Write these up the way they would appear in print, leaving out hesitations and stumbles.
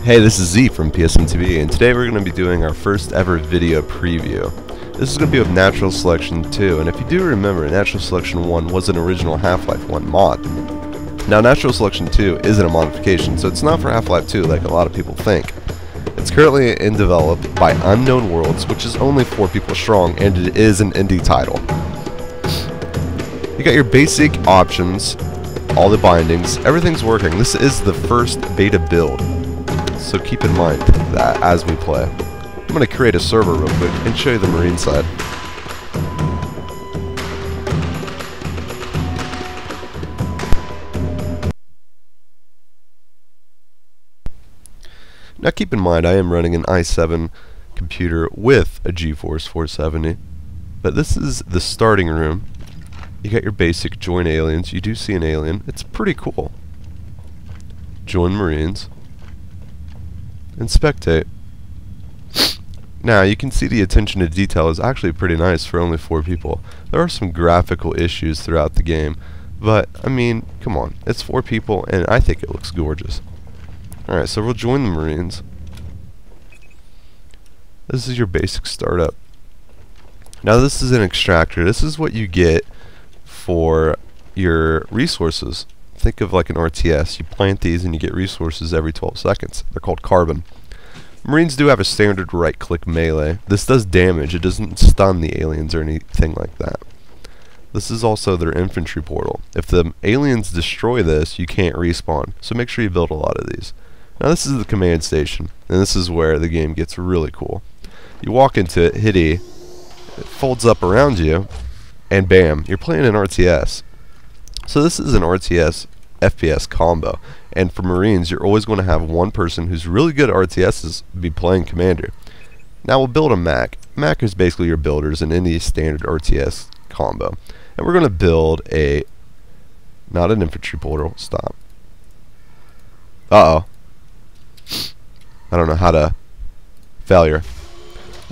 Hey, this is Z from PSMtv, and today we're going to be doing our first ever video preview. This is going to be with Natural Selection 2, and if you do remember, Natural Selection 1 was an original Half-Life 1 mod. Now, Natural Selection 2 isn't a modification, so it's not for Half-Life 2 like a lot of people think. It's currently developed by Unknown Worlds, which is only 4 people strong, and it is an indie title. You got your basic options, all the bindings, everything's working. This is the first beta build, so keep in mind that as we play. I'm going to create a server real quick and show you the marine side. Now keep in mind I am running an i7 computer with a GeForce 470, but this is the starting room. You got your basic join aliens. You do see an alien. It's pretty cool. Join Marines. And spectate. Now you can see the attention to detail is actually pretty nice for only 4 people. There are some graphical issues throughout the game, but I mean, come on, it's 4 people and I think it looks gorgeous. Alright, so we'll join the Marines. This is your basic startup. Now this is an extractor. This is what you get for your resources. Think of like an RTS. You plant these and you get resources every 12 seconds. They're called carbon. Marines do have a standard right-click melee. This does damage. It doesn't stun the aliens or anything like that. This is also their infantry portal. If the aliens destroy this, you can't respawn. So make sure you build a lot of these. Now this is the command station, and this is where the game gets really cool. You walk into it, hit E, it folds up around you, and bam, you're playing an RTS. So this is an RTS FPS combo, and for Marines you're always going to have one person who's really good at RTSs be playing Commander. Now we'll build a Mac. Mac is basically your builders in any standard RTS combo. And we're going to build a, not an infantry portal, stop. Uh-oh. I don't know how to, failure.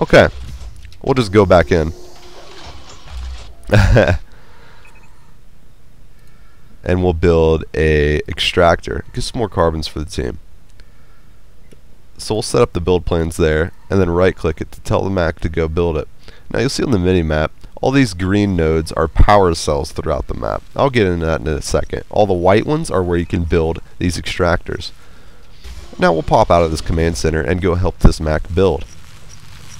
Okay, we'll just go back in. And we'll build a extractor. Get some more carbons for the team. So we'll set up the build plans there, and then right click it to tell the Mac to go build it. Now you'll see on the mini map, all these green nodes are power cells throughout the map. I'll get into that in a second. All the white ones are where you can build these extractors. Now we'll pop out of this command center and go help this Mac build.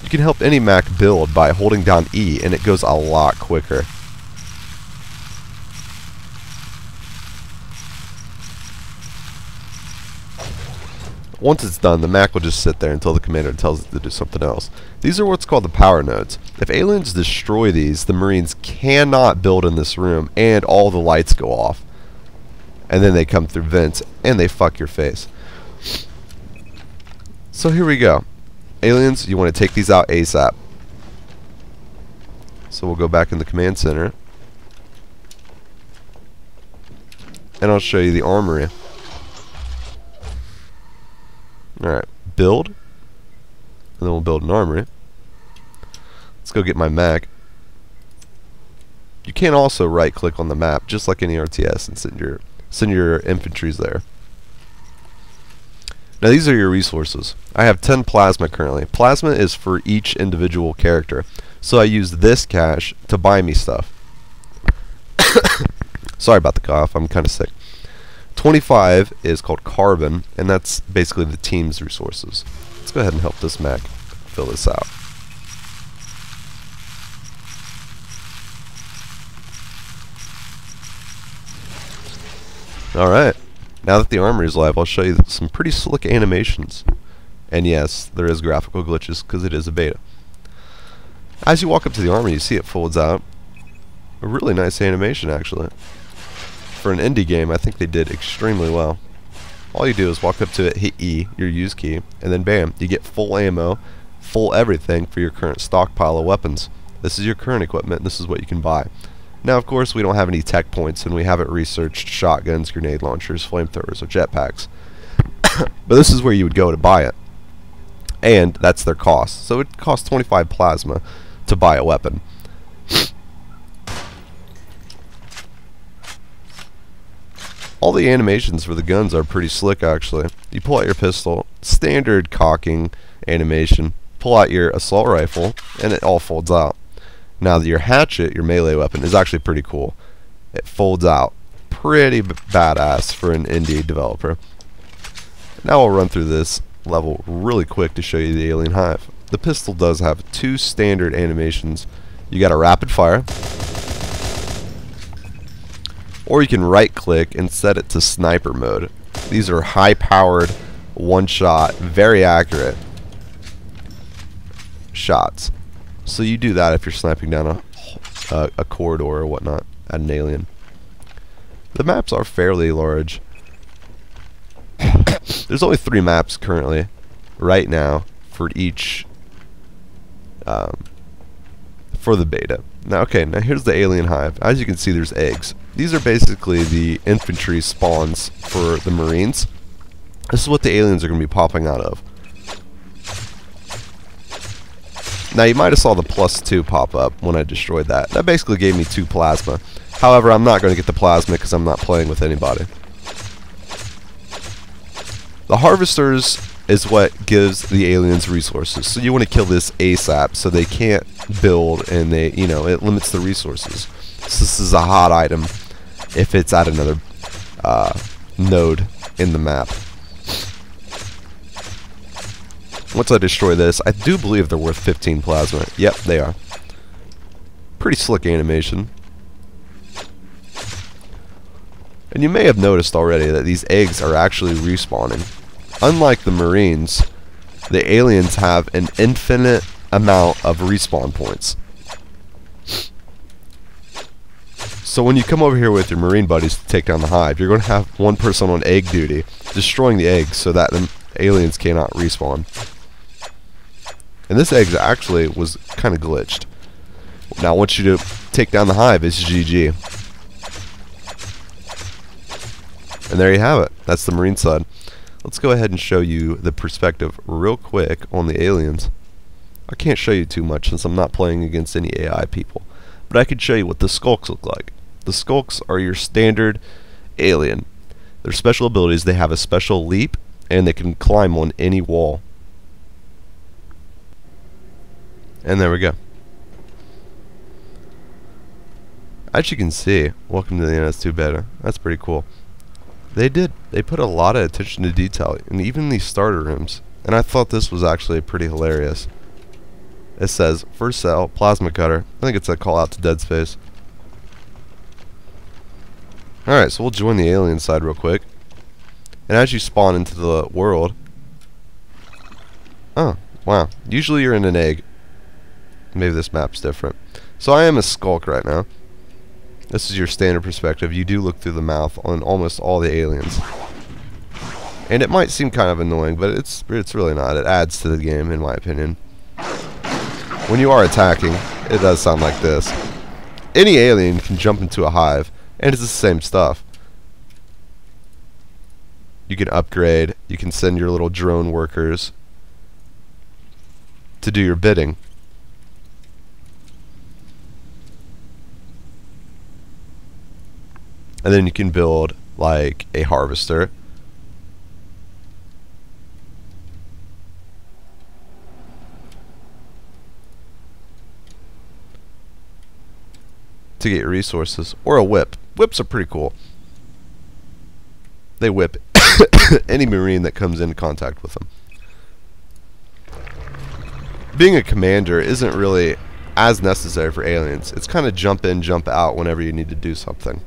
You can help any Mac build by holding down E, and it goes a lot quicker. Once it's done, the Mac will just sit there until the commander tells it to do something else. These are what's called the power nodes. If aliens destroy these, the Marines cannot build in this room, and all the lights go off. And then they come through vents, and they fuck your face. So here we go. Aliens, you want to take these out ASAP. So we'll go back in the command center, and I'll show you the armory. Alright, build, and then we'll build an armory. Let's go get my Mac. You can also right click on the map just like any RTS and send your infantries there. Now these are your resources. I have 10 plasma currently. Plasma is for each individual character, so I use this cash to buy me stuff. Sorry about the cough, I'm kinda sick. 25 is called carbon, and that's basically the team's resources. Let's go ahead and help this Mac fill this out. Alright, now that the armory is live, I'll show you some pretty slick animations. And yes, there is graphical glitches because it is a beta. As you walk up to the armory, you see it folds out. A really nice animation, actually. For an indie game, I think they did extremely well. All you do is walk up to it, hit E, your use key, and then bam, you get full ammo, full everything for your current stockpile of weapons. This is your current equipment, and this is what you can buy. Now, of course, we don't have any tech points, and we haven't researched shotguns, grenade launchers, flamethrowers, or jetpacks. But this is where you would go to buy it. And that's their cost. So it costs 25 plasma to buy a weapon. All the animations for the guns are pretty slick actually. You pull out your pistol, standard cocking animation, pull out your assault rifle, and it all folds out. Now your hatchet, your melee weapon, is actually pretty cool. It folds out. Pretty badass for an indie developer. Now I'll run through this level really quick to show you the alien hive. The pistol does have two standard animations. You got a rapid fire, or you can right click and set it to sniper mode. These are high powered, one shot, very accurate shots. So you do that if you're sniping down a corridor or whatnot at an alien. The maps are fairly large. There's only 3 maps currently, right now, for each, for the beta. Now, okay, now here's the alien hive. As you can see, there's eggs. These are basically the infantry spawns for the Marines. This is what the aliens are going to be popping out of. Now, you might have saw the +2 pop up when I destroyed that. That basically gave me 2 plasma. However, I'm not going to get the plasma because I'm not playing with anybody. The harvesters is what gives the aliens resources. So you want to kill this ASAP so they can't build, and they, you know, it limits the resources. So this is a hot item if it's at another node in the map. Once I destroy this, I do believe they're worth 15 plasma. Yep, they are. Pretty slick animation. And you may have noticed already that these eggs are actually respawning. Unlike the Marines, the aliens have an infinite amount of respawn points. So when you come over here with your Marine buddies to take down the hive, you're going to have one person on egg duty, destroying the eggs so that the aliens cannot respawn. And this egg actually was kind of glitched. Now I want you to take down the hive, it's GG. And there you have it. That's the Marine side. Let's go ahead and show you the perspective real quick on the aliens. I can't show you too much since I'm not playing against any AI people. But I can show you what the skulks look like. The skulks are your standard alien. Their special abilities, they have a special leap, and they can climb on any wall. And there we go. As you can see, welcome to the NS2 beta. That's pretty cool. They put a lot of attention to detail, and even these starter rooms. And I thought this was actually pretty hilarious. It says, first cell, plasma cutter. I think it's a call out to Dead Space. Alright, so we'll join the alien side real quick. And as you spawn into the world... Oh, wow. Usually you're in an egg. Maybe this map's different. So I am a skulk right now. This is your standard perspective. You do look through the mouth on almost all the aliens. And it might seem kind of annoying, but it's really not. It adds to the game, in my opinion. When you are attacking, it does sound like this. Any alien can jump into a hive, and it's the same stuff. You can upgrade. You can send your little drone workers to do your bidding. And then you can build like a harvester. To get your resources. Or a whip. Whips are pretty cool. They whip any Marine that comes into contact with them. Being a commander isn't really as necessary for aliens. It's kind of jump in, jump out whenever you need to do something.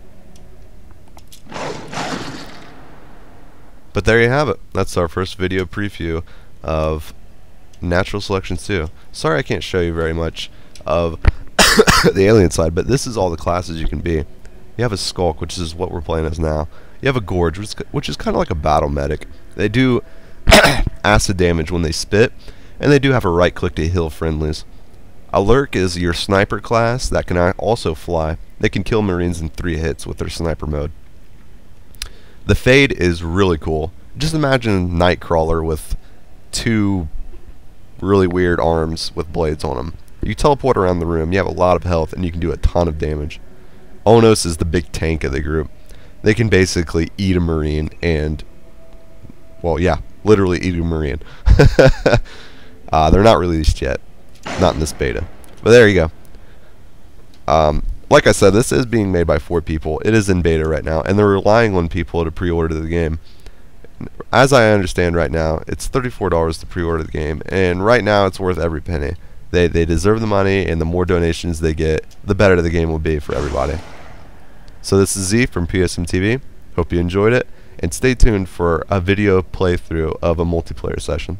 But there you have it. That's our first video preview of Natural Selection 2. Sorry I can't show you very much of the alien side, but this is all the classes you can be. You have a Skulk, which is what we're playing as now. You have a Gorge, which is kind of like a battle medic. They do acid damage when they spit, and they do have a right click to heal friendlies. A Lurk is your sniper class that can also fly. They can kill Marines in 3 hits with their sniper mode. The Fade is really cool. Just imagine Nightcrawler with 2 really weird arms with blades on them. You teleport around the room, you have a lot of health, and you can do a ton of damage. Onos is the big tank of the group. they can basically eat a Marine and, well, yeah, literally eat a Marine. They're not released yet. Not in this beta. But there you go. Like I said, this is being made by 4 people. It is in beta right now, and they're relying on people to pre-order the game. As I understand right now, it's $34 to pre-order the game, and right now it's worth every penny. They deserve the money, and the more donations they get, the better the game will be for everybody. So this is Z from PSMtv. Hope you enjoyed it, and stay tuned for a video playthrough of a multiplayer session.